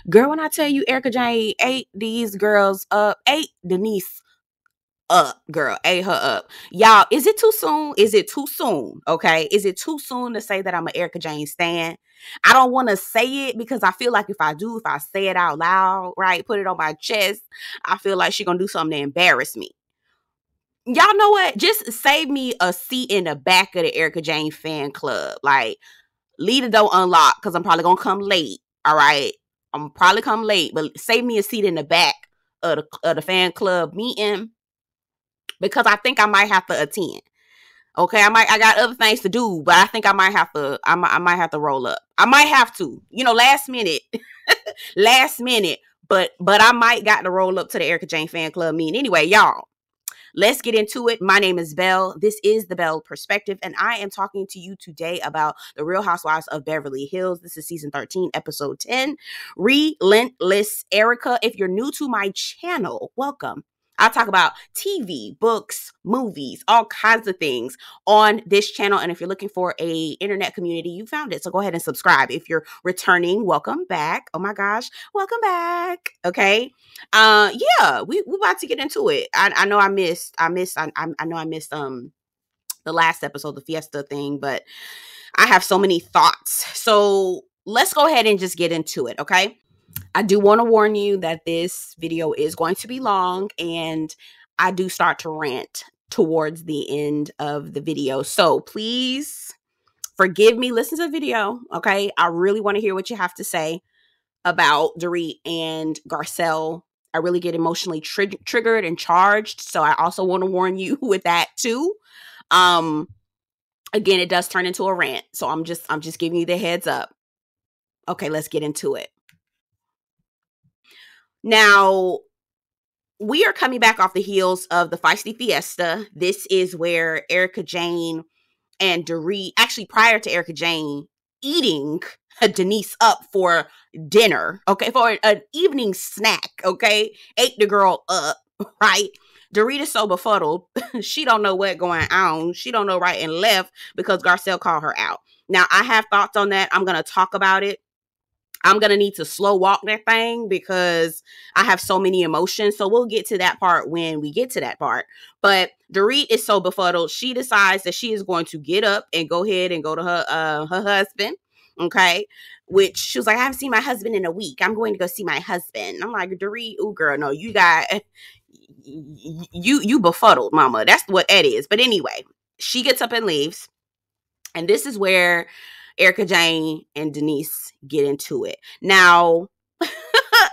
Girl, when I tell you Erica Jane ate these girls up, ate Denise up, girl, ate her up. Y'all, is it too soon? Is it too soon? Okay. Is it too soon to say that I'm an Erica Jane stan? I don't want to say it because I feel like if I say it out loud, right, put it on my chest, I feel like she's gonna do something to embarrass me. Y'all know what? Just save me a seat in the back of the Erica Jane fan club. Like, leave the door unlocked because I'm probably gonna come late. All right. I'm probably come late, but save me a seat in the back of the fan club meeting because I think I might have to attend. Okay, I got other things to do, but I think I might have to I might have to roll up. I might have to. Last minute. Last minute, but I might got to roll up to the Erica Jane fan club meeting. Anyway, y'all, let's get into it. My name is Belle. This is the Belle Perspective, and I am talking to you today about The Real Housewives of Beverly Hills. This is season 13, episode 10, Relentless Erica. If you're new to my channel, welcome. I talk about TV, books, movies, all kinds of things on this channel. And if you're looking for a internet community, you found it. So go ahead and subscribe. If you're returning, welcome back. Oh my gosh, welcome back. Okay. Yeah, we about to get into it. I know I missed the last episode, the Fiesta thing, but I have so many thoughts. So let's go ahead and just get into it. Okay. I do want to warn you that this video is going to be long and I do start to rant towards the end of the video. So please forgive me. Listen to the video. Okay. I really want to hear what you have to say about Dorit and Garcelle. I really get emotionally triggered and charged. So I also want to warn you with that too. Again, it does turn into a rant. So I'm just giving you the heads up. Okay, let's get into it. Now, we are coming back off the heels of the Feisty Fiesta. This is where Erica Jane and Dorit, actually prior to Erica Jane eating Denise up for dinner, okay, for an evening snack, okay, ate the girl up, right? Dorit is so befuddled. She don't know what's going on. She don't know right and left because Garcelle called her out. Now, I have thoughts on that. I'm going to talk about it. I'm going to need to slow walk that thing because I have so many emotions. So we'll get to that part when we get to that part. But Dorit is so befuddled. She decides that she is going to get up and go ahead and go to her husband. Okay. Which she was like, I haven't seen my husband in a week. I'm going to go see my husband. I'm like, Dorit, ooh, girl, no, you befuddled, mama. That's what that is. But anyway, she gets up and leaves. And this is where Erica Jane and Denise get into it. Now,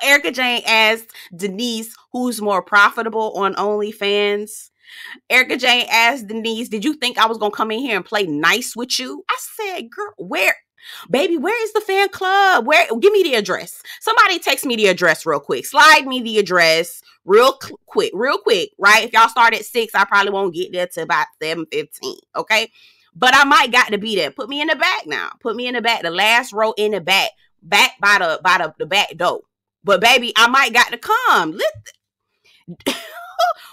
Erica Jane asked Denise who's more profitable on OnlyFans. Erica Jane asked Denise, did you think I was going to come in here and play nice with you? I said, girl, where is the fan club? Give me the address. Somebody text me the address real quick. Slide me the address real quick, right? If y'all start at 6, I probably won't get there till about 7:15, okay? But I might got to be there. Put me in the back now. Put me in the back. The last row in the back by the back door. But baby, I might got to come.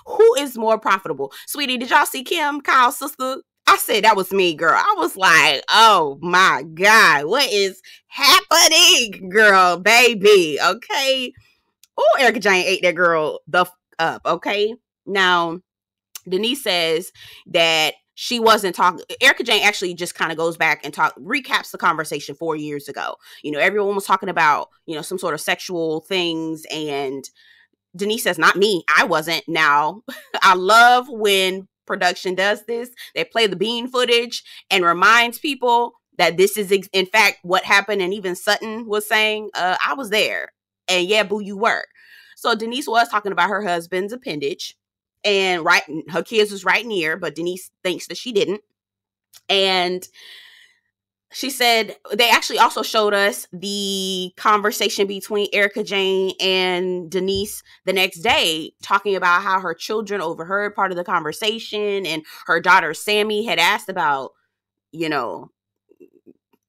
Who is more profitable? Sweetie, did y'all see Kim, Kyle's sister? I said that was me, girl. I was like, oh my God, what is happening, girl, baby? Okay. Oh, Erica Jane ate that girl the up. Okay. Now, Denise says that she wasn't talking. Erica Jane actually just kind of goes back and recaps the conversation 4 years ago. Everyone was talking about, some sort of sexual things. And Denise says, not me. I wasn't. Now, I love when production does this. They play the bean footage and reminds people that this is, in fact, what happened. And even Sutton was saying, I was there. And yeah, boo, you were. So Denise was talking about her husband's appendage. And her kids was right near, but Denise thinks that she didn't. And she said they actually also showed us the conversation between Erica Jane and Denise the next day, talking about how her children overheard part of the conversation, and her daughter Sammy had asked about,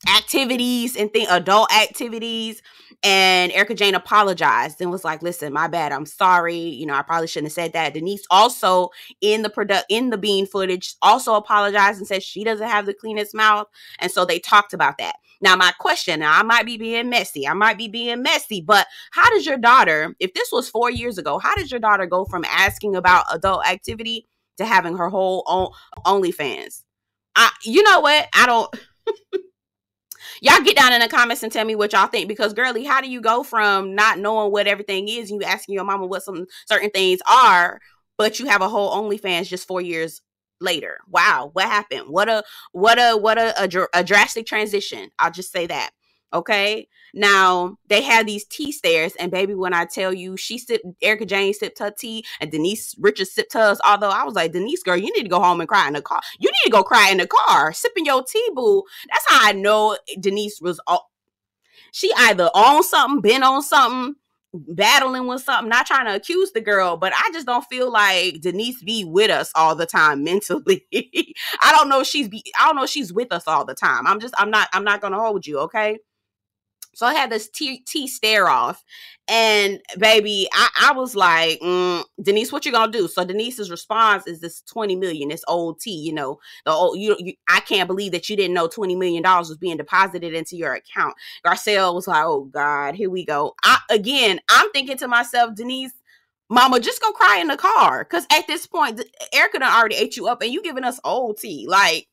activities and adult activities. And Erica Jane apologized and was like, listen, my bad, I'm sorry, I probably shouldn't have said that. Denise also in the Bean footage also apologized and said she doesn't have the cleanest mouth. And so they talked about that. Now my question, now I might be being messy, but how does your daughter, if this was 4 years ago, how did your daughter go from asking about adult activity to having her whole own OnlyFans? You know what, I don't. Y'all get down in the comments and tell me what y'all think, because girly, how do you go from not knowing what everything is and you asking your mama what some certain things are, but you have a whole OnlyFans just 4 years later? Wow, what happened? What a drastic transition. I'll just say that. Okay. Now they had these tea stares, and baby, when I tell you, Erica Jane sipped her tea and Denise Richards sipped hers. Although I was like, Denise, girl, you need to go home and cry in the car. You need to go cry in the car, sipping your tea, boo. That's how I know Denise was. She either on something, been on something, battling with something. Not trying to accuse the girl, but I just don't feel like Denise be with us all the time mentally. I don't know if she's with us all the time. I'm not gonna hold you, okay? So I had this tea stare off, and baby, I was like, Denise, what you gonna do? So Denise's response is this 20 million, this old tea, the old, I can't believe that you didn't know $20 million was being deposited into your account. Garcelle was like, oh God, here we go. I'm thinking to myself, Denise, mama, just go cry in the car. Cause at this point, Erica done already ate you up and you giving us old tea. Like,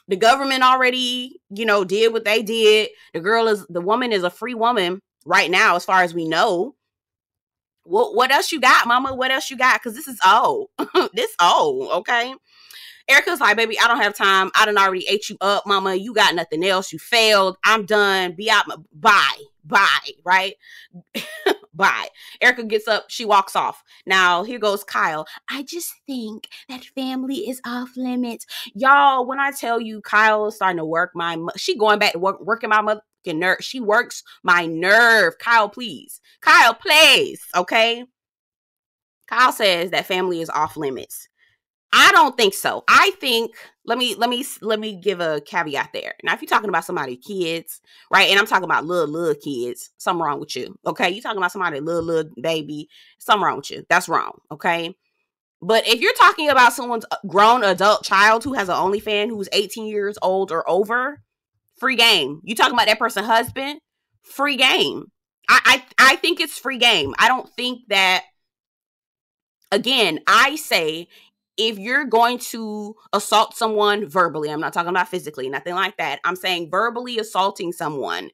the government already, did what they did. The woman is a free woman right now, as far as we know. What else you got, mama? What else you got? Because this is old. This old, okay? Erica's like, baby, I don't have time. I done already ate you up, mama. You got nothing else. You failed. I'm done. Be out. Bye. Right? Bye. Erica gets up. She walks off. Now, here goes Kyle. I just think that family is off limits. Y'all, when I tell you Kyle is starting to work she going back to working my motherfucking nerve. She works my nerve. Kyle, please. Okay? Kyle says that family is off limits. I don't think so. I think, let me give a caveat there. Now, if you're talking about somebody's kids, right, and I'm talking about little kids, something wrong with you, okay? You're talking about somebody little baby, something wrong with you. That's wrong, okay? But if you're talking about someone's grown adult child who has an OnlyFans, who's 18 years old or over, free game. You talking about that person's husband? Free game. I think it's free game. I don't think that, again, I say, if you're going to assault someone verbally, I'm not talking about physically, nothing like that. I'm saying verbally assaulting someone,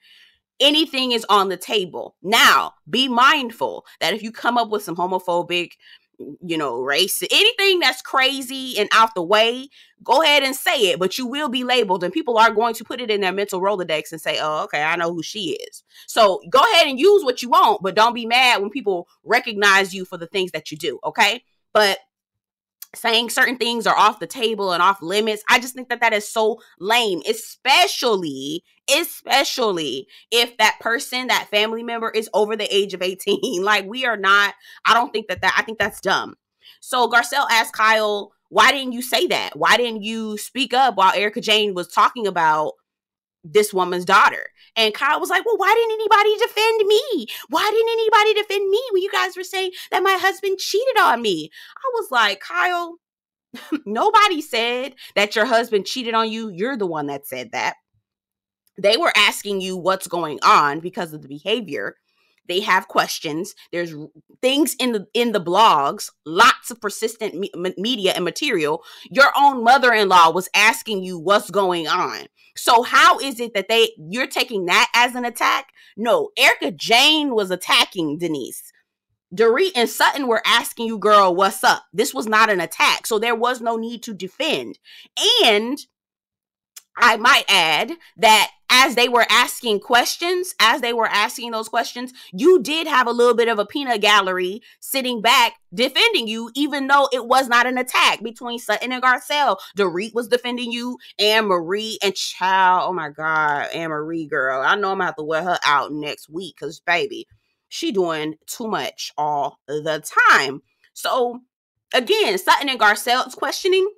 anything is on the table. Now, be mindful that if you come up with some homophobic, race, anything that's crazy and out the way, go ahead and say it, but you will be labeled, and people are going to put it in their mental Rolodex and say, oh, okay, I know who she is. So go ahead and use what you want, but don't be mad when people recognize you for the things that you do, okay? But saying certain things are off the table and off limits, I just think that is so lame, especially if that person, that family member, is over the age of 18. Like, we are not, I don't think I think that's dumb. So Garcelle asked Kyle, why didn't you say that? Why didn't you speak up while Erica Jane was talking about this woman's daughter? And Kyle was like, well, why didn't anybody defend me? Why didn't anybody defend me when you guys were saying that my husband cheated on me? I was like, Kyle, nobody said that your husband cheated on you. You're the one that said that. They were asking you what's going on because of the behavior. They have questions. There's things in the blogs, lots of persistent media and material. Your own mother-in-law was asking you what's going on. So how is it that you're taking that as an attack? No, Erica Jane was attacking Denise. Dorit and Sutton were asking you, girl, what's up? This was not an attack. So there was no need to defend. And I might add that as they were asking those questions, you did have a little bit of a peanut gallery sitting back defending you, even though it was not an attack between Sutton and Garcelle. Dorit was defending you, Anne-Marie, and child, oh my God, Anne-Marie, girl. I know I'm going to have to wear her out next week because, baby, she doing too much all the time. So, again, Sutton and Garcelle's questioning,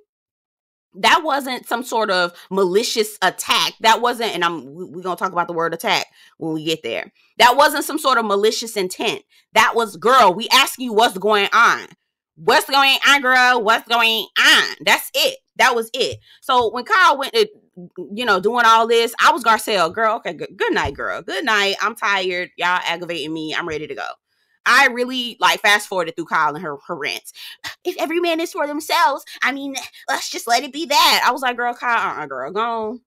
That wasn't some sort of malicious attack. That wasn't, and we're gonna talk about the word attack when we get there. That wasn't some sort of malicious intent. That was, girl, we ask you what's going on. What's going on, girl? What's going on? That's it. That was it. So when Kyle went to, doing all this, I was Garcelle, girl. Okay, good night, girl. Good night. I'm tired. Y'all aggravating me. I'm ready to go. I really fast forwarded through Kyle and her rants. If every man is for themselves, I mean, let's just let it be that. I was like, girl, Kyle, girl, go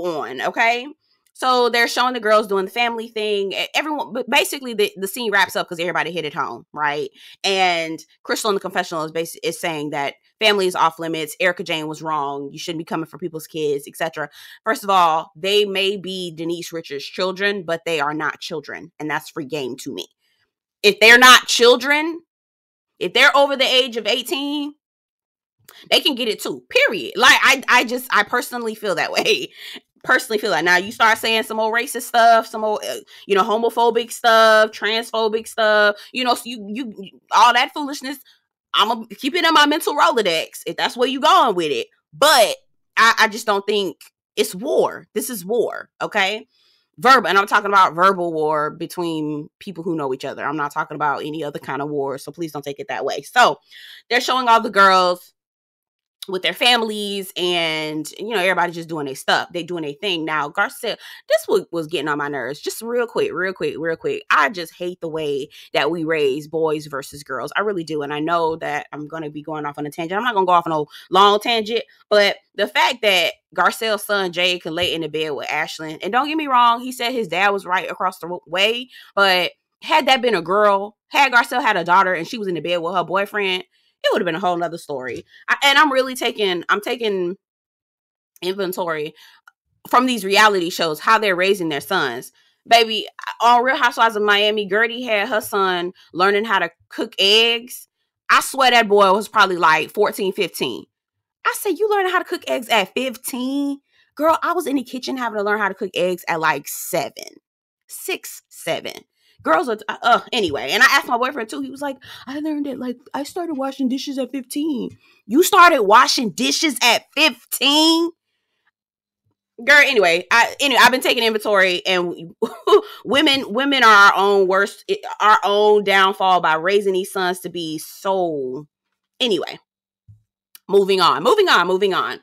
on, okay? So they're showing the girls doing the family thing. Everyone, but basically the scene wraps up because everybody hit it home, right? And Crystal in the confessional is saying that family is off limits. Erika Jayne was wrong. You shouldn't be coming for people's kids, etc. First of all, they may be Denise Richards' children, but they are not children, and that's free game to me. If they're not children, if they're over the age of 18, they can get it too, period. I personally feel that way. Now you start saying some old racist stuff, some old homophobic stuff, transphobic stuff, so you all that foolishness, I'm gonna keep it in my mental Rolodex if that's where you going with it. But I just don't think it's war. This is war, okay? Verbal, and I'm talking about verbal war between people who know each other. I'm not talking about any other kind of war, so please don't take it that way. So they're showing all the girls with their families, and everybody just doing their stuff. They doing their thing. Now Garcelle, this was getting on my nerves. Just real quick. I just hate the way that we raise boys versus girls. I really do. And I know that I'm going to be going off on a tangent. I'm not going to go off on a long tangent, but the fact that Garcelle's son Jay can lay in the bed with Ashlyn, and don't get me wrong, he said his dad was right across the way, but had that been a girl, had Garcelle had a daughter and she was in the bed with her boyfriend, it would have been a whole nother story. I'm taking inventory from these reality shows, how they're raising their sons. Baby, on Real Housewives of Miami, Gertie had her son learning how to cook eggs. I swear that boy was probably like 14, 15. I said, you learning how to cook eggs at 15? Girl, I was in the kitchen having to learn how to cook eggs at like 7. 6, 7. Girls are, anyway. And I asked my boyfriend too. He was like, I learned it, I started washing dishes at 15. You started washing dishes at 15? Girl, anyway, I've been taking inventory, and women are our own downfall by raising these sons to be so. Anyway, moving on.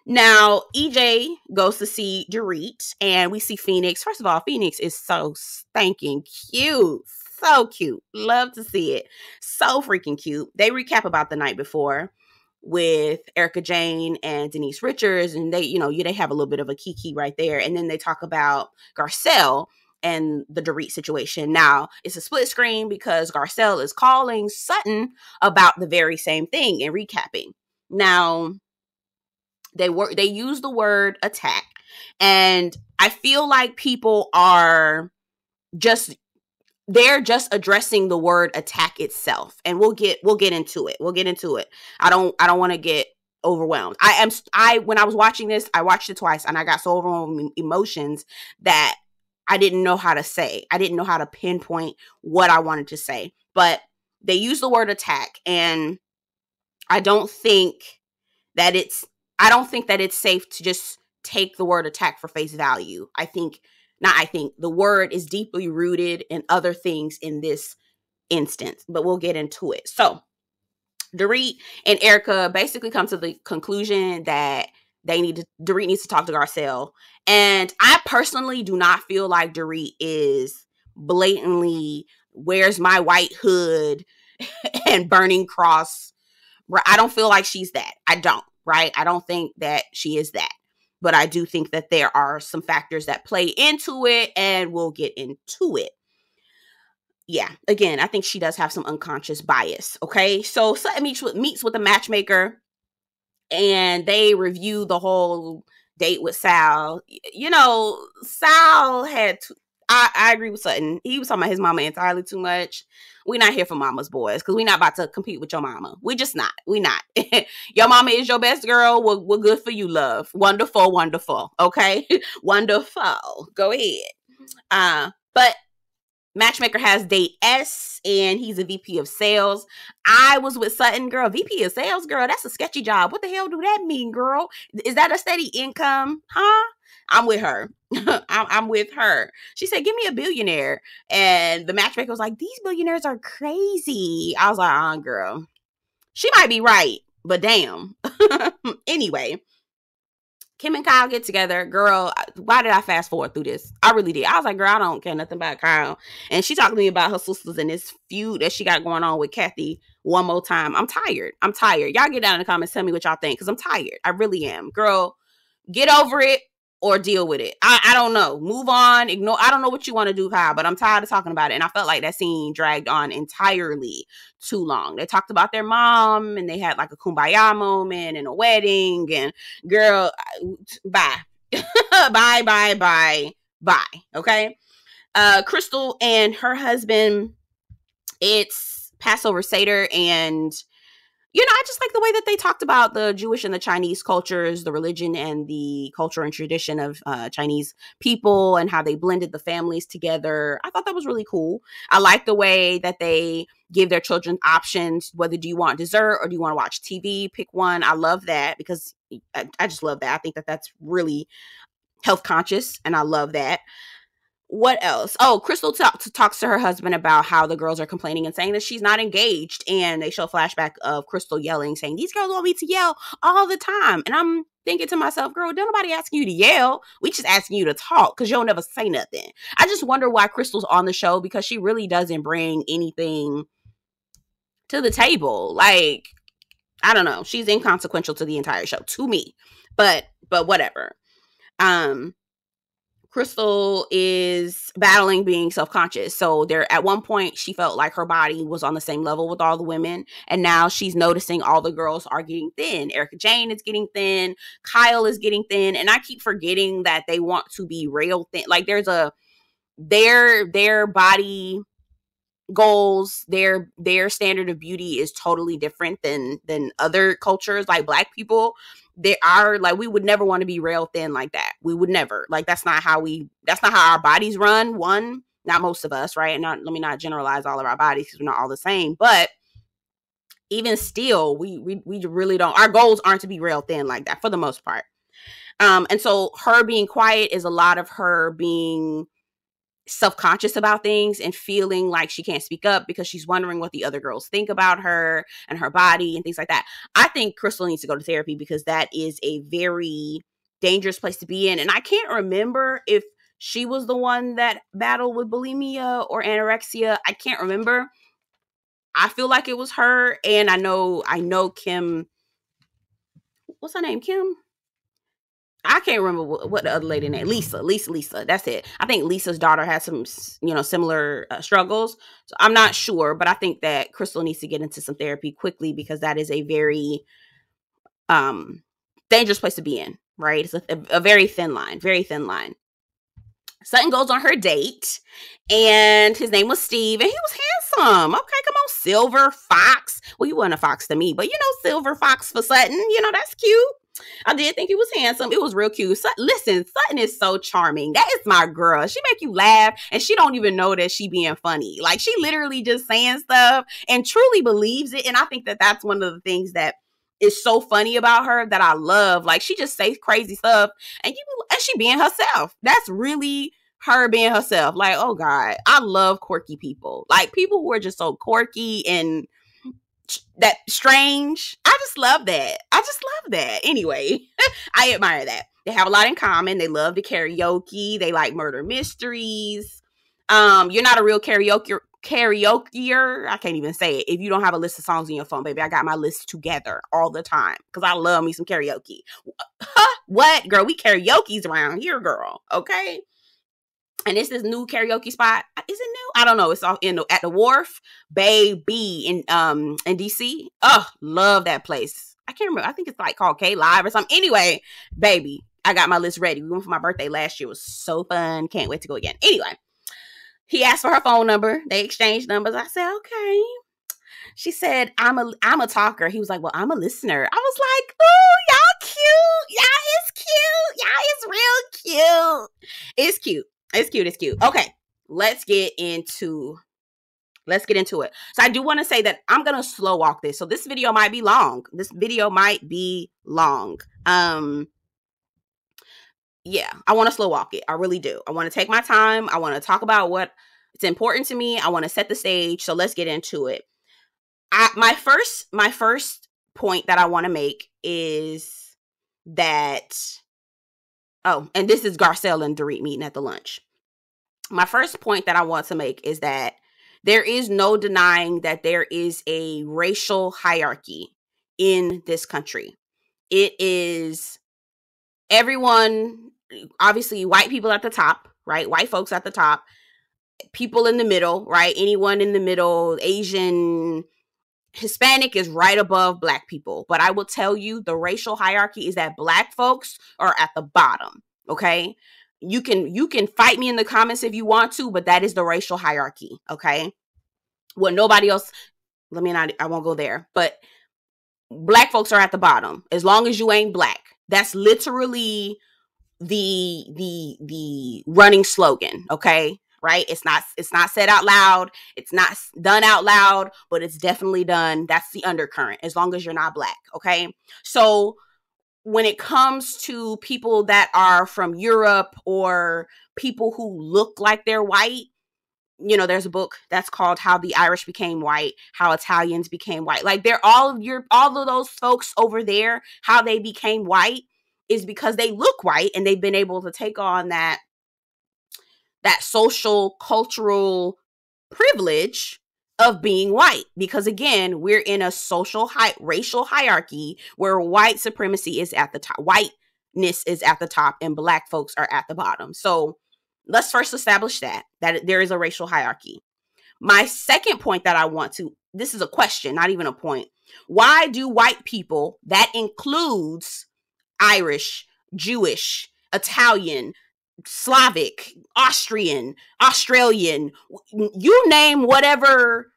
Now, EJ goes to see Dorit, and we see Phoenix. First of all, Phoenix is so stinking cute. So cute. Love to see it. So freaking cute. They recap about the night before with Erika Jayne and Denise Richards, and they have a little bit of a kiki right there. And then they talk about Garcelle and the Dorit situation. Now, it's a split screen because Garcelle is calling Sutton about the very same thing and recapping. Now, they use the word attack, and I feel like people are just addressing the word attack itself, and we'll get into it. I don't want to get overwhelmed. When I was watching this, I watched it twice, and I got so overwhelmed with emotions that I didn't know how to say. I didn't know how to pinpoint what I wanted to say. But they use the word attack, and I don't think that it's safe to just take the word attack for face value. The word is deeply rooted in other things in this instance, but we'll get into it. So Dorit and Erika basically come to the conclusion that Dorit needs to talk to Garcelle. And I personally do not feel like Dorit is blatantly, where's my white hood and burning cross. I don't feel like she's that. I don't. Right? I don't think that she is that. But I do think that there are some factors that play into it, and we'll get into it. Yeah, again, I think she does have some unconscious bias, okay? So Sutton meets with a matchmaker, and they review the whole date with Sal. Sal had... I agree with Sutton. He was talking about his mama entirely too much. We're not here for mama's boys, because we're not about to compete with your mama. We just not. We not. Your mama is your best girl. We're good for you, love. Wonderful. Okay? Wonderful. Go ahead. But Matchmaker has date S, and he's a VP of sales. I was with Sutton, girl. VP of sales, girl. That's a sketchy job. What the hell do that mean, girl? Is that a steady income? Huh? I'm with her. I'm with her. She said, give me a billionaire. And the matchmaker was like, these billionaires are crazy. I was like, girl. She might be right, but damn. Anyway, Kim and Kyle get together. Girl, why did I fast forward through this? I really did. I was like, girl, I don't care nothing about Kyle. And she talked to me about her sisters and this feud that she got going on with Kathy one more time. I'm tired. Y'all get down in the comments. Tell me what y'all think, because I'm tired. I really am. Girl, get over it or deal with it. I don't know. Move on. Ignore. I don't know what you want to do, Kyle, but I'm tired of talking about it. And I felt like that scene dragged on entirely too long. They talked about their mom, and they had like a kumbaya moment and a wedding. And girl, bye. bye. Okay. Crystal and her husband, it's Passover Seder, and I just like the way that they talked about the Jewish and the Chinese cultures, the religion and the culture and tradition of Chinese people, and how they blended the families together. I thought that was really cool. I like the way that they give their children options. Whether do you want dessert or do you want to watch TV? Pick one. I love that, because I just love that. I think that that's really health conscious, and I love that. What else? Oh, Crystal talks to her husband about how the girls are complaining and saying that she's not engaged. And they show a flashback of Crystal yelling, saying, these girls want me to yell all the time. And I'm thinking to myself, girl, don't nobody asking you to yell. We just asking you to talk, because you'll never say nothing. I just wonder why Crystal's on the show, because she really doesn't bring anything to the table. Like, I don't know. She's inconsequential to the entire show, to me. But whatever. Crystal is battling being self-conscious. So there, at one point, she felt like her body was on the same level with all the women. And now she's noticing all the girls are getting thin. Erica Jane is getting thin. Kyle is getting thin. And I keep forgetting that they want to be real thin. Like, there's their body goals, their standard of beauty is totally different than other cultures, like Black people. They are like, we would never want to be rail thin like that. We would never. Like, that's not how our bodies run. One, not most of us, right? And let me not generalize all of our bodies, because we're not all the same. But even still, we really don't. Our goals aren't to be rail thin like that for the most part. And so her being quiet is a lot of her being self-conscious about things and feeling like she can't speak up because she's wondering what the other girls think about her and her body and things like that. I think Crystal needs to go to therapy, because that is a very dangerous place to be in. And I can't remember if she was the one that battled with bulimia or anorexia. I can't remember. I feel like it was her. And I know Kim, what's her name? Kim? I can't remember what the other lady name. Lisa. That's it. I think Lisa's daughter has some, similar struggles. So I'm not sure, but I think that Crystal needs to get into some therapy quickly, because that is a very dangerous place to be in, right? It's a very thin line, Sutton goes on her date, and his name was Steve, and he was handsome. Okay, come on, Silver Fox. Well, he wasn't a fox to me, but Silver Fox for Sutton. That's cute. I did think he was handsome. It was real cute. Listen, Sutton is so charming. That is my girl. She make you laugh, and she don't even know that she being funny. Like, she literally just saying stuff and truly believes it. And I think that that's one of the things that is so funny about her that I love. Like, she just says crazy stuff, and she being herself. That's really her being herself. Like, oh God, I love quirky people. Like, people who are just so quirky and that strange. I just love that. Anyway, I admire that. They have a lot in common. They love the karaoke. They like murder mysteries. You're not a real karaokeer. I can't even say it if you don't have a list of songs in your phone, baby. I got my list together all the time, because I love me some karaoke. What, girl? We karaoke's around here, girl. Okay. And it's this new karaoke spot. Is it new? I don't know. It's off at the Wharf, baby, in DC. Oh, love that place. I can't remember. I think it's like called K Live or something. Anyway, baby, I got my list ready. We went for my birthday last year. It was so fun. Can't wait to go again. Anyway, he asked for her phone number. They exchanged numbers. I said, okay. She said, I'm a talker. He was like, well, I'm a listener. I was like, oh, y'all cute. Y'all is cute. Y'all is real cute. It's cute. It's cute. Okay. let's get into it. So I do want to say that I'm going to slow walk this. So this video might be long. Yeah, I want to slow walk it. I really do. I want to take my time. I want to talk about what it's important to me. I want to set the stage. So let's get into it. My first point that I want to make is that, and this is Garcelle and Dorit meeting at the lunch. My first point that I want to make is that there is no denying that there is a racial hierarchy in this country. It is everyone, obviously white people at the top, right? White folks at the top, people in the middle, right? Anyone in the middle, Asian, Hispanic is right above black people. But I will tell you, the racial hierarchy is that black folks are at the bottom, okay? You can fight me in the comments if you want to, but that is the racial hierarchy, okay? Well, nobody else, I won't go there, but black folks are at the bottom as long as you ain't black. That's literally the running slogan, okay? Right? It's not said out loud. It's not done out loud, but it's definitely done. That's the undercurrent, as long as you're not black, okay? So when it comes to people that are from Europe or people who look like they're white, you know, there's a book that's called How the Irish Became White, How Italians Became White. Like, they're all of those folks over there, how they became white is because they look white and they've been able to take on that social cultural privilege of being white. Because again, we're in a racial hierarchy where white supremacy is at the top, whiteness is at the top, and black folks are at the bottom. So let's first establish that there is a racial hierarchy. My second point that I want to, this is a question, not even a point. Why do white people, that includes Irish, Jewish, Italian, Slavic, Austrian, Australian, you name whatever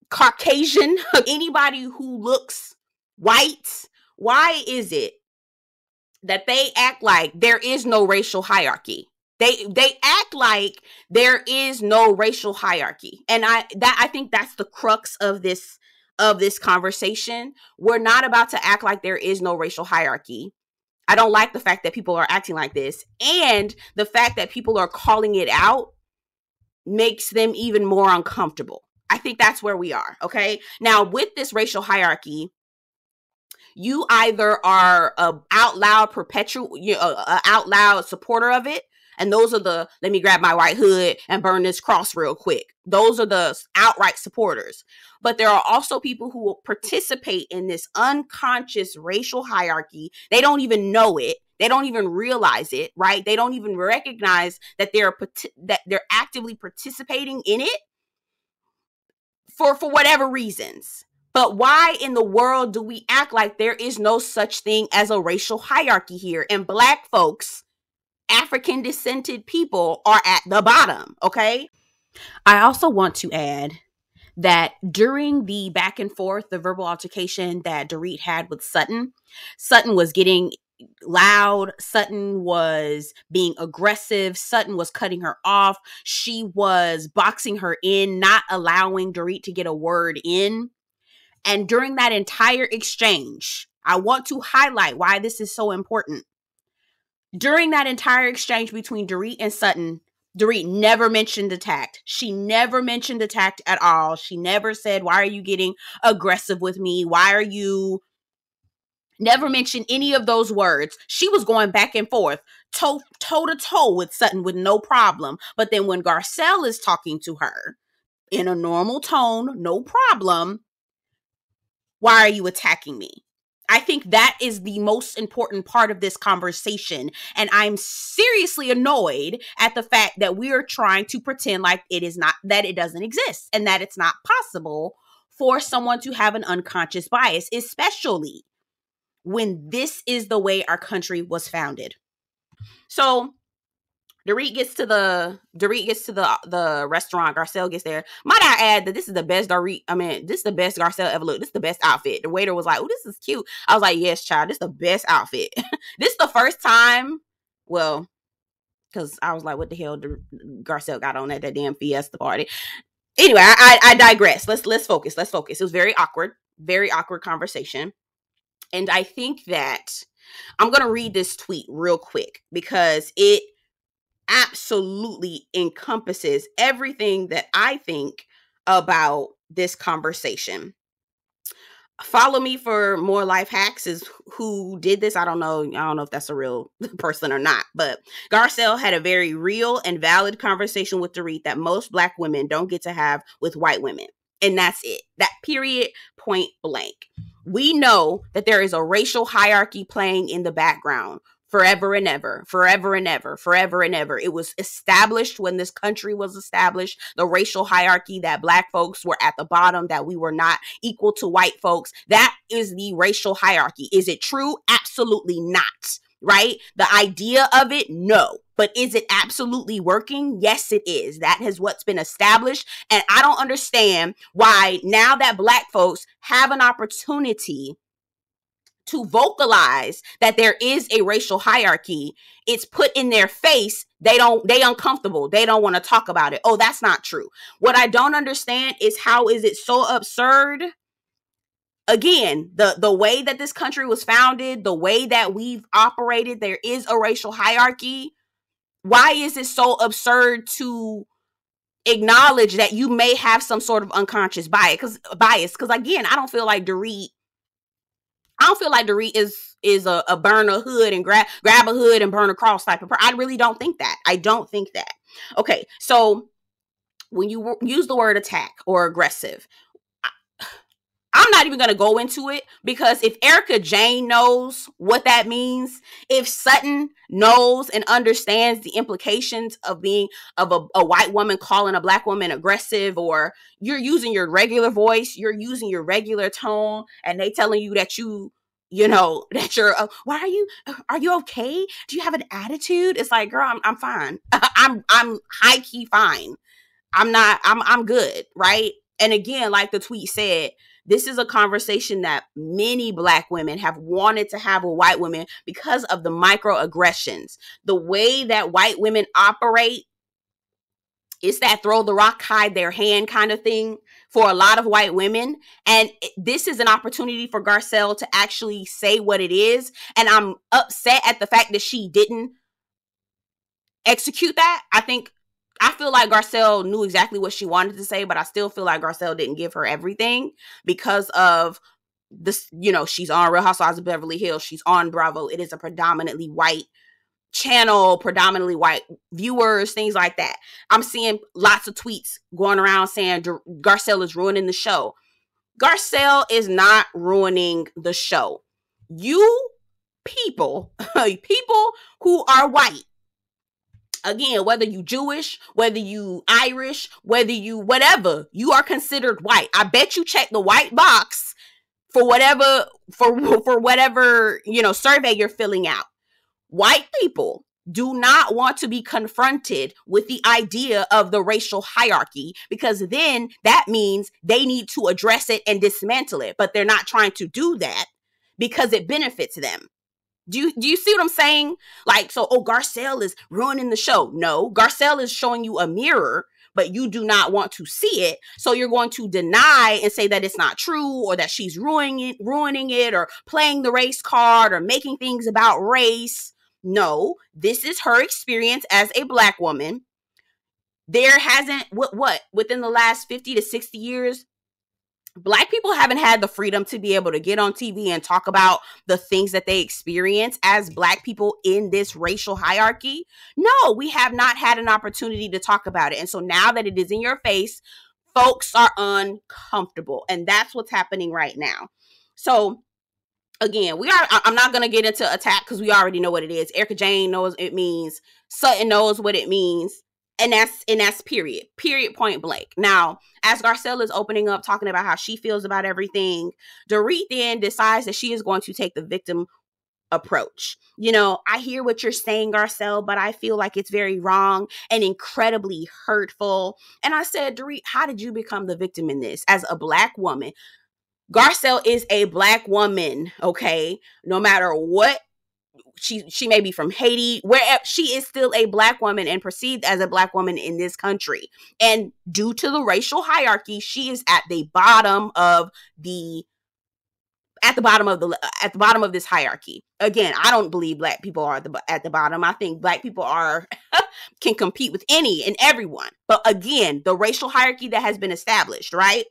Caucasian, anybody who looks white, why is it that they act like there is no racial hierarchy? They act like there is no racial hierarchy. And I think that's the crux of this conversation. We're not about to act like there is no racial hierarchy. I don't like the fact that people are acting like this. And the fact that people are calling it out makes them even more uncomfortable. I think that's where we are, okay? Now, with this racial hierarchy, you either are a out loud out loud supporter of it, and those are the, let me grab my white hood and burn this cross real quick. Those are the outright supporters. But there are also people who will participate in this unconscious racial hierarchy. They don't even know it. They don't even realize it, right? They don't even recognize that they're actively participating in it for whatever reasons. But why in the world do we act like there is no such thing as a racial hierarchy here? And black folks, African descended people, are at the bottom, okay? I also want to add that during the back and forth, the verbal altercation that Dorit had with Sutton was getting loud. Sutton was being aggressive. Sutton was cutting her off. She was boxing her in, not allowing Dorit to get a word in. And during that entire exchange, I want to highlight why this is so important. During that entire exchange between Dorit and Sutton, Dorit never mentioned the tact. She never mentioned the tact at all. She never said, why are you getting aggressive with me? Why are you... Never mentioned any of those words. She was going back and forth, toe to toe with Sutton with no problem. But then when Garcelle is talking to her in a normal tone, no problem, why are you attacking me? I think that is the most important part of this conversation. And I'm seriously annoyed at the fact that we are trying to pretend like it is not, that it doesn't exist and that it's not possible for someone to have an unconscious bias, especially when this is the way our country was founded. So Dorit gets to the restaurant. Garcelle gets there. Might I add that this is the best this is the best Garcelle ever looked. This is the best outfit. The waiter was like, "Oh, this is cute." I was like, "Yes, child, this is the best outfit." This is the first time, well, because I was like, what the hell Garcelle got on at that damn Fiesta party? Anyway, I digress. Let's focus. Let's focus. It was very awkward conversation. And I think that I'm going to read this tweet real quick because it absolutely encompasses everything that I think about this conversation. Follow Me for More Life Hacks is who did this. I don't know if that's a real person or not, but Garcelle had a very real and valid conversation with Dorit that most Black women don't get to have with white women. And that's it. That period, point blank. We know that there is a racial hierarchy playing in the background forever and ever, forever and ever, forever and ever. It was established when this country was established, the racial hierarchy that Black folks were at the bottom, that we were not equal to white folks. That is the racial hierarchy. Is it true? Absolutely not. Right? The idea of it, no. But is it absolutely working? Yes, it is. That is what's been established. And I don't understand why now that Black folks have an opportunity to vocalize that there is a racial hierarchy, it's put in their face. They uncomfortable. They don't want to talk about it. Oh, that's not true. What I don't understand is how is it so absurd? Again, the way that this country was founded, the way that we've operated, there is a racial hierarchy. Why is it so absurd to acknowledge that you may have some sort of unconscious bias? Because again, I don't feel like Dorit is a burn a hood and grab a hood and burn a cross type of person. I really don't think that. I don't think that. Okay, so when you use the word attack or aggressive, I'm not even going to go into it, because if Erica Jane knows what that means, if Sutton knows and understands the implications of being of a white woman calling a Black woman aggressive, or you're using your regular voice, you're using your regular tone, and they telling you that that you're, why are you okay? Do you have an attitude? It's like, girl, I'm fine. I'm high key fine. I'm good. Right. And again, like the tweet said, this is a conversation that many Black women have wanted to have with white women because of the microaggressions. The way that white women operate is that throw the rock, hide their hand kind of thing for a lot of white women. And this is an opportunity for Garcelle to actually say what it is. And I'm upset at the fact that she didn't execute that. I feel like Garcelle knew exactly what she wanted to say, but I still feel like Garcelle didn't give her everything because of this. She's on Real Housewives of Beverly Hills. She's on Bravo. It is a predominantly white channel, predominantly white viewers, things like that. I'm seeing lots of tweets going around saying Garcelle is ruining the show. Garcelle is not ruining the show. You people who are white, again, whether you Jewish, whether you Irish, whether you whatever, you are considered white. I bet you check the white box for whatever survey you're filling out. White people do not want to be confronted with the idea of the racial hierarchy, because then that means they need to address it and dismantle it. But they're not trying to do that because it benefits them. Do you see what I'm saying? Like, Garcelle is ruining the show. No, Garcelle is showing you a mirror, but you do not want to see it. So you're going to deny and say that it's not true, or that she's ruining it, or playing the race card, or making things about race. No, this is her experience as a Black woman. There hasn't, within the last 50 to 60 years, Black people haven't had the freedom to be able to get on TV and talk about the things that they experience as Black people in this racial hierarchy. No, we have not had an opportunity to talk about it. And so now that it is in your face, folks are uncomfortable. And that's what's happening right now. So again, I'm not going to get into attack because we already know what it is. Erica Jane knows what it means. Sutton knows what it means. And that's period, point blank. Now, as Garcelle is opening up, talking about how she feels about everything, Dorit then decides that she is going to take the victim approach. I hear what you're saying, Garcelle, but I feel like it's very wrong and incredibly hurtful. And I said, Dorit, how did you become the victim in this as a Black woman? Garcelle is a Black woman, okay? No matter what she may be from Haiti, wherever, she is still a Black woman and perceived as a Black woman in this country. And due to the racial hierarchy, she is at the bottom of this hierarchy. Again, I don't believe Black people are at the bottom. I think Black people can compete with any and everyone. But again, the racial hierarchy that has been established, right?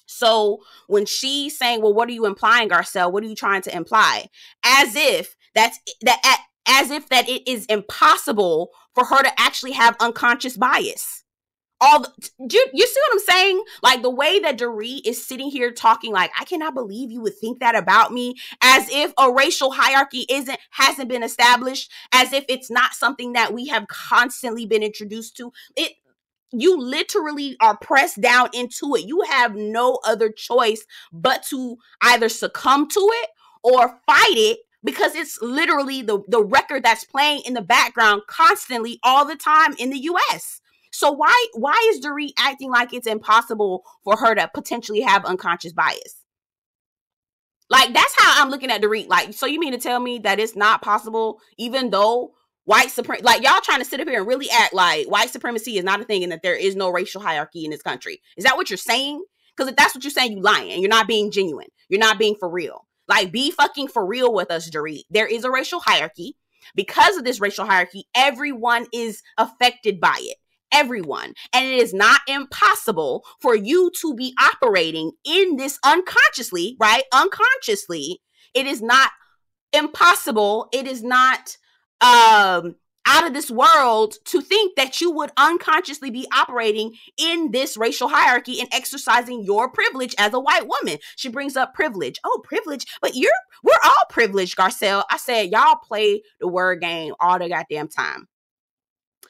So when she's saying, well, what are you implying, Garcelle? What are you trying to imply? As if that it is impossible for her to actually have unconscious bias. You see what I'm saying? Like the way that Dorit is sitting here talking, like, I cannot believe you would think that about me, as if a racial hierarchy hasn't been established, as if it's not something that we have constantly been introduced to. You literally are pressed down into it. You have no other choice but to either succumb to it or fight it, because it's literally the record that's playing in the background constantly all the time in the US. So why is Dorit acting like it's impossible for her to potentially have unconscious bias? Like, that's how I'm looking at Dorit. Like, so you mean to tell me that it's not possible, even though white supremacy, like, y'all trying to sit up here and really act like white supremacy is not a thing and that there is no racial hierarchy in this country? Is that what you're saying? Because if that's what you're saying, you lying and you're not being genuine. You're not being for real. Like, be fucking for real with us, Dorit. There is a racial hierarchy. Because of this racial hierarchy, everyone is affected by it. Everyone. And it is not impossible for you to be operating in this unconsciously, right? Unconsciously. It is not impossible. It is not out of this world to think that you would unconsciously be operating in this racial hierarchy and exercising your privilege as a white woman. She brings up privilege. Oh, privilege. But we're all privileged, Garcelle. I said, y'all play the word game all the goddamn time.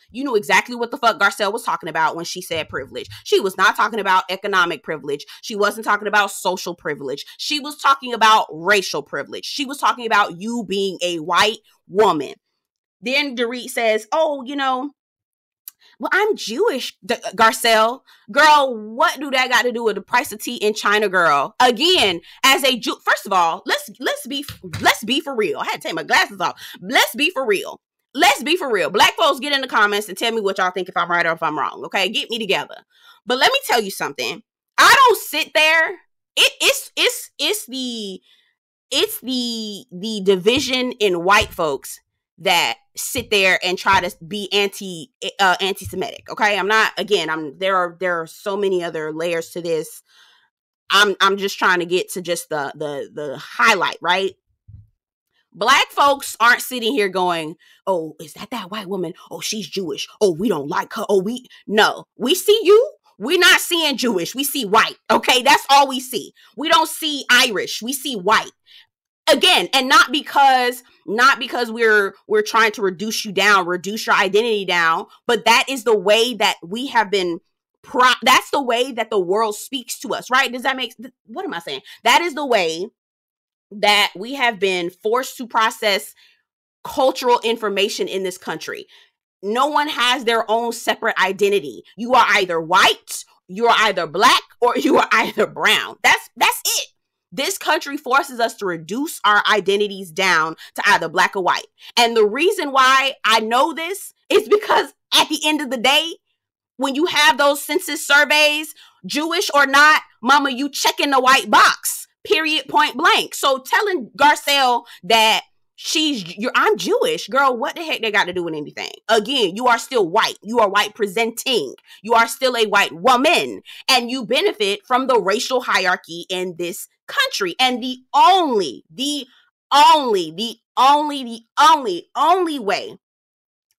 You knew exactly what the fuck Garcelle was talking about when she said privilege. She was not talking about economic privilege. She wasn't talking about social privilege. She was talking about racial privilege. She was talking about you being a white woman. Then Dorit says, oh, well, I'm Jewish, Garcelle. Girl, what do that got to do with the price of tea in China, girl? Again, as a Jew, first of all, let's be for real. I had to take my glasses off. Let's be for real. Let's be for real. Black folks, get in the comments and tell me what y'all think, if I'm right or if I'm wrong. Okay, get me together. But let me tell you something. I don't sit there. It's the division in white folks that sit there and try to be anti-Semitic. Okay, there are so many other layers to this. I'm just trying to get to just the highlight, right? Black folks aren't sitting here going, oh, is that white woman? Oh, she's Jewish. Oh, we don't like her. Oh, no, we see you. We're not seeing Jewish. We see white. Okay, that's all we see. We don't see Irish. We see white. Again, and not because we're trying to reduce you down, reduce your identity down, but that is the way that we have been. That's the way that the world speaks to us, right? Does that make? What am I saying? That is the way that we have been forced to process cultural information in this country. No one has their own separate identity. You are either white, you are either black, or you are either brown. That's it. This country forces us to reduce our identities down to either black or white. And the reason why I know this is because at the end of the day, when you have those census surveys, Jewish or not, mama, you check in the white box, period, point blank. So telling Garcelle that I'm Jewish, girl, what the heck they got to do with anything? Again, you are still white. You are white presenting. You are still a white woman, and you benefit from the racial hierarchy in this country. And the only way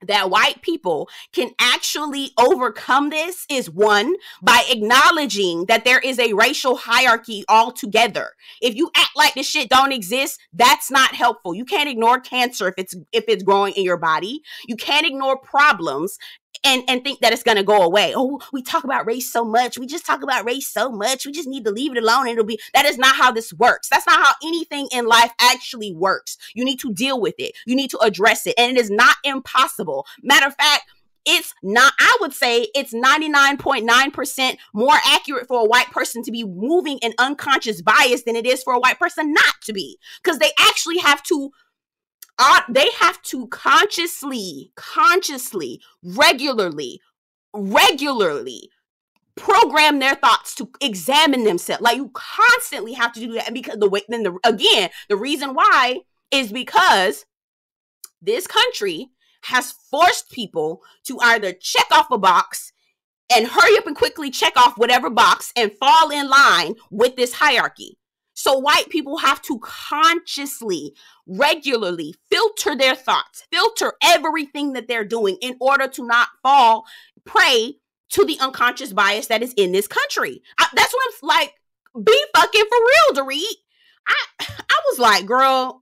that white people can actually overcome this is, one, by acknowledging that there is a racial hierarchy altogether. If you act like this shit don't exist, that's not helpful. You can't ignore cancer if it's growing in your body. You can't ignore problems and think that it's going to go away. Oh, we talk about race so much. We just talk about race so much. We just need to leave it alone. That is not how this works. That's not how anything in life actually works. You need to deal with it. You need to address it. And it is not impossible. Matter of fact, I would say it's 99.9% more accurate for a white person to be moving in unconscious bias than it is for a white person not to be. Because they actually have to They have to consciously, regularly program their thoughts to examine themselves. Like, you constantly have to do that. And because the reason why is because this country has forced people to either check off a box and hurry up and quickly check off whatever box and fall in line with this hierarchy. So white people have to consciously, regularly filter their thoughts, filter everything that they're doing in order to not fall prey to the unconscious bias that is in this country. That's what I'm like, be fucking for real, Dorit. I was like, girl,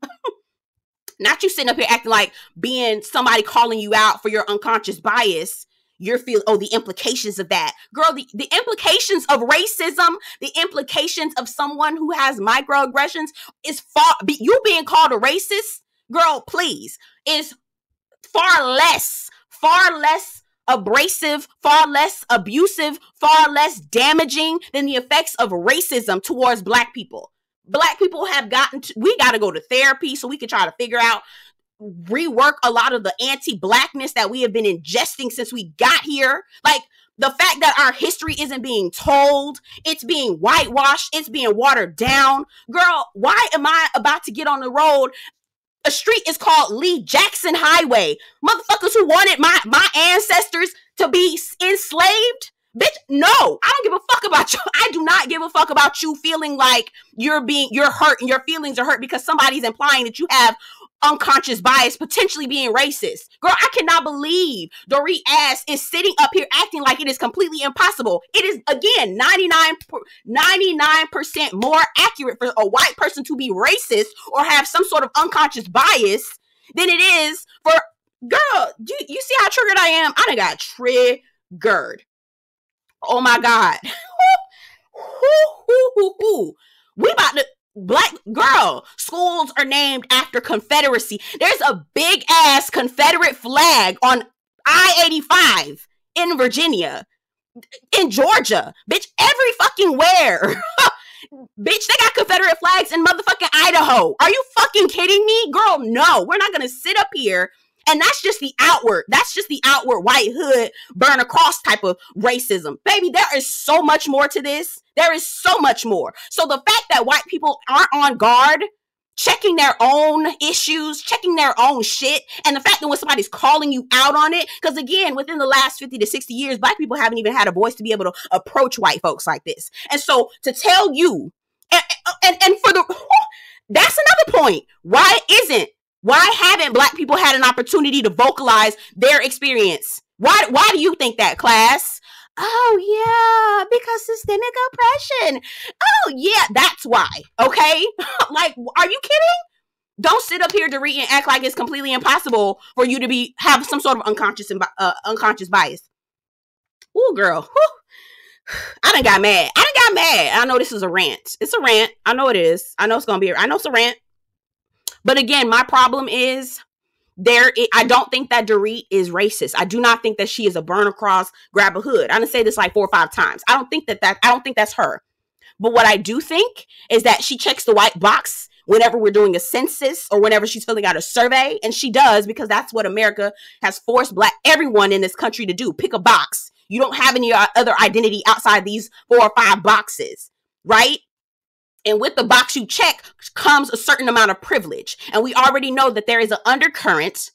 not you sitting up here acting like being somebody calling you out for your unconscious bias. You're feeling, the implications of that. Girl, the implications of racism, the implications of someone who has microaggressions is you being called a racist, girl, please, is far less abrasive, far less abusive, far less damaging than the effects of racism towards Black people. Black people we got to go to therapy so we can try to figure out, rework a lot of the anti-Blackness that we have been ingesting since we got here. Like, the fact that our history isn't being told, it's being whitewashed, it's being watered down. Girl, why am I about to get on the road? A street is called Lee Jackson Highway. Motherfuckers who wanted my ancestors to be enslaved? Bitch, no, I don't give a fuck about you. I do not give a fuck about you feeling like you're hurt and your feelings are hurt because somebody's implying that you have unconscious bias, potentially being racist. Girl, I cannot believe Dorit Ass is sitting up here acting like it is completely impossible. It is, again, 99% more accurate for a white person to be racist or have some sort of unconscious bias than it is for, girl, you see how triggered I am? I done got triggered. Oh my God. We about to, Black girl, schools are named after Confederacy. There's a big ass Confederate flag on I-85 in Virginia, in Georgia, bitch, every fucking where. Bitch, they got Confederate flags in motherfucking Idaho. Are you fucking kidding me? Girl, no, we're not gonna sit up here. And that's just the outward white hood, burn a cross type of racism. Baby, there is so much more to this. There is so much more. So the fact that white people aren't on guard, checking their own issues, checking their own shit, and the fact that when somebody's calling you out on it, because again, within the last 50 to 60 years, Black people haven't even had a voice to be able to approach white folks like this. And so to tell you, and for the, that's another point. Why haven't Black people had an opportunity to vocalize their experience? Why do you think that, class? Oh, yeah, because systemic oppression. Oh, yeah, that's why. Okay? Like, are you kidding? Don't sit up here, Dorit, and act like it's completely impossible for you to have some sort of unconscious bias. Ooh, girl. Whew. I done got mad. I know this is a rant. It's a rant. I know it is. I know it's a rant. But again, my problem is I don't think that Dorit is racist. I do not think that she is a burn across, grab a hood. I'm gonna say this like 4 or 5 times. I don't think that's her. But what I do think is that she checks the white box whenever we're doing a census or whenever she's filling out a survey. And she does, because that's what America has forced everyone in this country to do. Pick a box. You don't have any other identity outside these 4 or 5 boxes, right? And with the box you check comes a certain amount of privilege. And we already know that there is an undercurrent,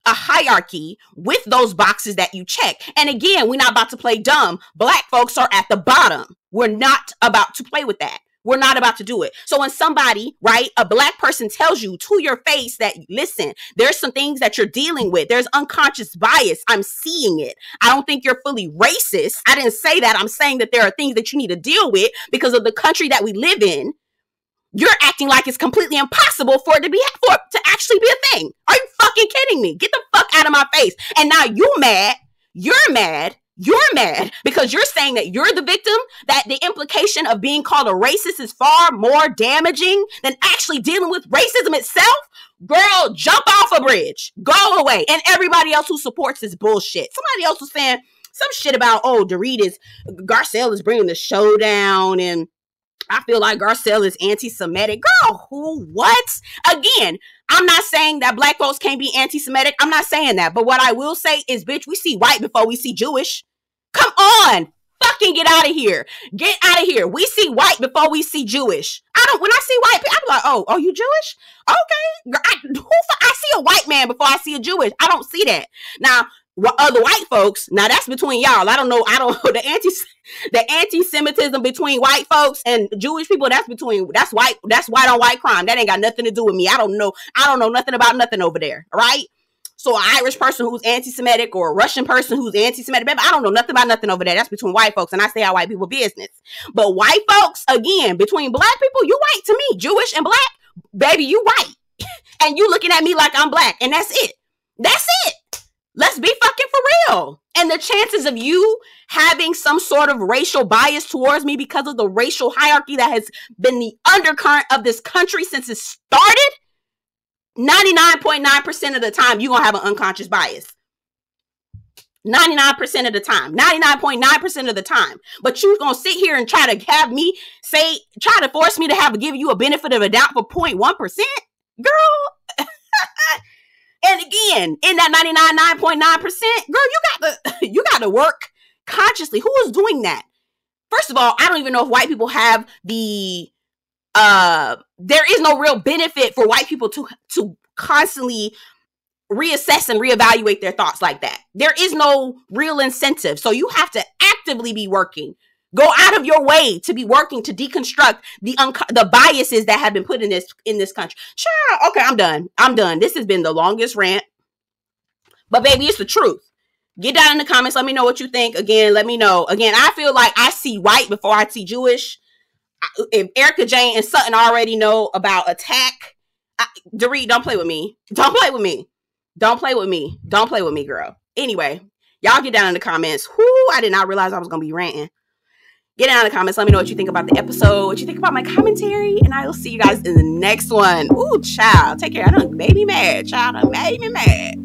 a hierarchy with those boxes that you check. And again, we're not about to play dumb. Black folks are at the bottom. We're not about to play with that. We're not about to do it. So when somebody, right, a Black person tells you to your face that, listen, there's some things that you're dealing with. There's unconscious bias. I'm seeing it. I don't think you're fully racist. I didn't say that. I'm saying that there are things that you need to deal with because of the country that we live in. You're acting like it's completely impossible for it to actually be a thing. Are you fucking kidding me? Get the fuck out of my face. And now you're mad because you're saying that you're the victim, that the implication of being called a racist is far more damaging than actually dealing with racism itself. Girl, jump off a bridge. Go away. And everybody else who supports this bullshit. Somebody else was saying some shit about, Dorit Garcelle is bringing the show down and I feel like Garcelle is anti-Semitic. Girl, who? What? Again, I'm not saying that black folks can't be anti-Semitic. I'm not saying that. But what I will say is, bitch, we see white before we see Jewish. Come on. Fucking get out of here. Get out of here. We see white before we see Jewish. When I see white people, I'm like, oh, you Jewish? Okay. I see a white man before I see a Jewish. I don't see that. Now, other white folks, now that's between y'all. I don't know the anti-Semitism between white folks and Jewish people, that's white on white crime. That ain't got nothing to do with me. I don't know nothing about nothing over there. Right? So an Irish person who's anti-Semitic or a Russian person who's anti-Semitic, baby, I don't know nothing about nothing over there. That's between white folks, and I stay out white people business. But white folks, again, between black people, you white to me. Jewish and black, baby, you white. And you looking at me like I'm black, and that's it. That's it. Let's be fucking for real. And the chances of you having some sort of racial bias towards me because of the racial hierarchy that has been the undercurrent of this country since it started, 99.9% of the time, you're going to have an unconscious bias. 99% of the time. 99.9% of the time. But you're going to sit here and try to force me to give you a benefit of a doubt for 0.1%? Girl. And again, in that 99.9%, girl, you got to work consciously. Who is doing that? First of all, I don't even know if white people have there is no real benefit for white people to constantly reassess and reevaluate their thoughts like that. There is no real incentive. So you have to actively be working. Go out of your way to be working to deconstruct the biases that have been put in this country. Sure, okay, I'm done. This has been the longest rant. But baby, it's the truth. Get down in the comments. Let me know what you think. Again, let me know. Again, I feel like I see white before I see Jewish. If Erica Jane and Sutton already know about attack, Dorit, don't play with me. Don't play with me. Don't play with me. Don't play with me, girl. Anyway, y'all get down in the comments. I did not realize I was going to be ranting. Get down in the comments. Let me know what you think about the episode, what you think about my commentary, and I will see you guys in the next one. Ooh, child. Take care. I done made me mad. Child, done made me mad.